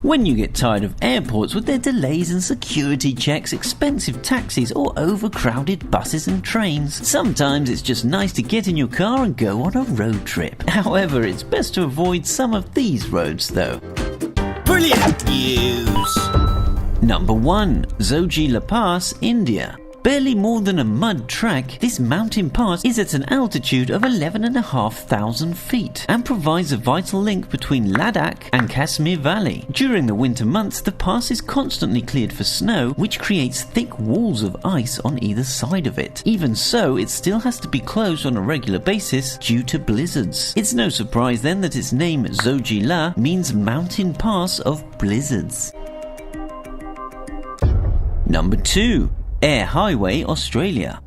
When you get tired of airports with their delays and security checks, expensive taxis or overcrowded buses and trains, sometimes it's just nice to get in your car and go on a road trip. However, it's best to avoid some of these roads though. Brilliant news! Number 1. Zoji La Pass, India. Barely more than a mud track, this mountain pass is at an altitude of 11,500 feet and provides a vital link between Ladakh and Kasmir Valley. During the winter months, the pass is constantly cleared for snow, which creates thick walls of ice on either side of it. Even so, it still has to be closed on a regular basis due to blizzards. It's no surprise then that its name, Zoji La, means mountain pass of blizzards. Number 2. Eyre Highway, Australia.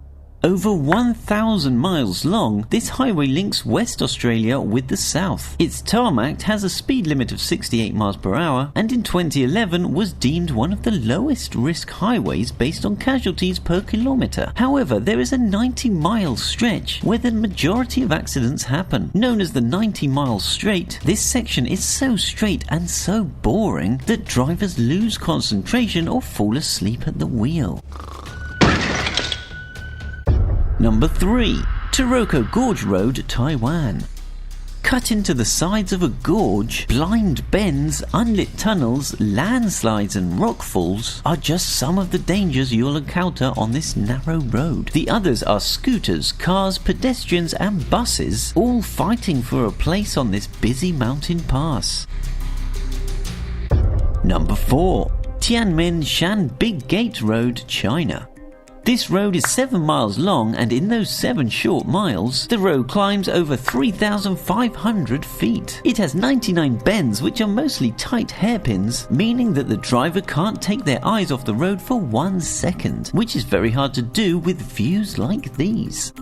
Over 1,000 miles long, this highway links West Australia with the south. Its tarmacked has a speed limit of 68 miles per hour and in 2011 was deemed one of the lowest risk highways based on casualties per kilometer. However, there is a 90-mile stretch where the majority of accidents happen. Known as the 90-mile straight, this section is so straight and so boring that drivers lose concentration or fall asleep at the wheel. Number 3. Taroko Gorge Road, Taiwan. Cut into the sides of a gorge, blind bends, unlit tunnels, landslides and rockfalls are just some of the dangers you'll encounter on this narrow road. The others are scooters, cars, pedestrians and buses, all fighting for a place on this busy mountain pass. Number 4. Tianmen Shan Big Gate Road, China. This road is 7 miles long and in those 7 short miles, the road climbs over 3,500 feet. It has 99 bends which are mostly tight hairpins, meaning that the driver can't take their eyes off the road for 1 second, which is very hard to do with views like these.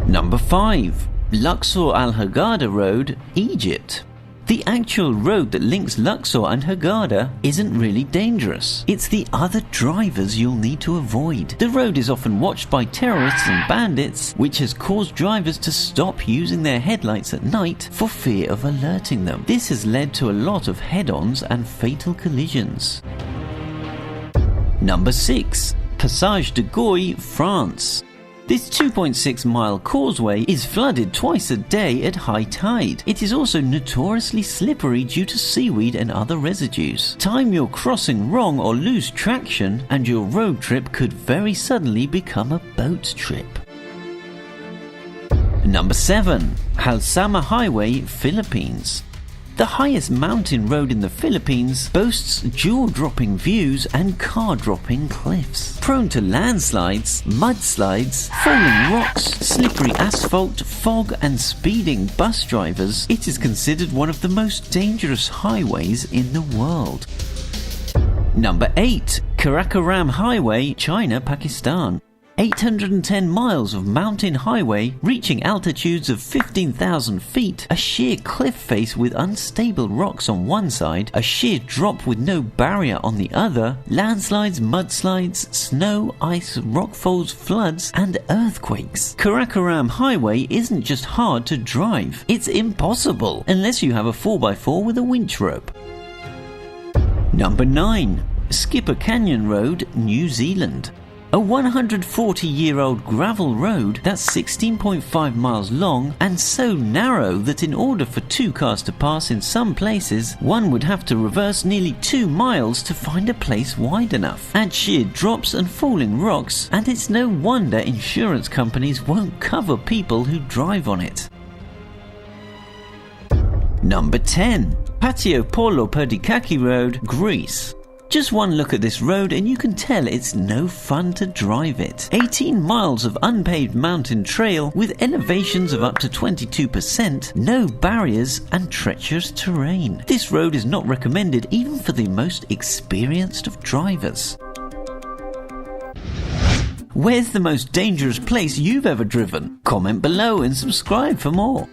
Number 5. Luxor Al Hurghada Road, Egypt. The actual road that links Luxor and Hurghada isn't really dangerous. It's the other drivers you'll need to avoid. The road is often watched by terrorists and bandits, which has caused drivers to stop using their headlights at night for fear of alerting them. This has led to a lot of head-ons and fatal collisions. Number 6. Passage de Goye, France. This 2.6 mile causeway is flooded twice a day at high tide. It is also notoriously slippery due to seaweed and other residues. Time your crossing wrong or lose traction and your road trip could very suddenly become a boat trip. Number 7. Halsama Highway, Philippines. The highest mountain road in the Philippines boasts jaw-dropping views and car-dropping cliffs. Prone to landslides, mudslides, falling rocks, slippery asphalt, fog and speeding bus drivers, it is considered one of the most dangerous highways in the world. Number 8. Karakoram Highway, China, Pakistan. 810 miles of mountain highway reaching altitudes of 15,000 feet, a sheer cliff face with unstable rocks on one side, a sheer drop with no barrier on the other, landslides, mudslides, snow, ice, rockfalls, floods and earthquakes. Karakoram Highway isn't just hard to drive, it's impossible unless you have a 4x4 with a winch rope. Number 9. Skipper Canyon Road, New Zealand. A 140-year-old gravel road that's 16.5 miles long and so narrow that in order for 2 cars to pass in some places, one would have to reverse nearly 2 miles to find a place wide enough. Add sheer drops and falling rocks, and it's no wonder insurance companies won't cover people who drive on it. Number 10. Patio Polo Perdikaki Road, Greece. Just one look at this road and you can tell it's no fun to drive it. 18 miles of unpaved mountain trail with elevations of up to 22%, no barriers and treacherous terrain. This road is not recommended even for the most experienced of drivers. Where's the most dangerous place you've ever driven? Comment below and subscribe for more.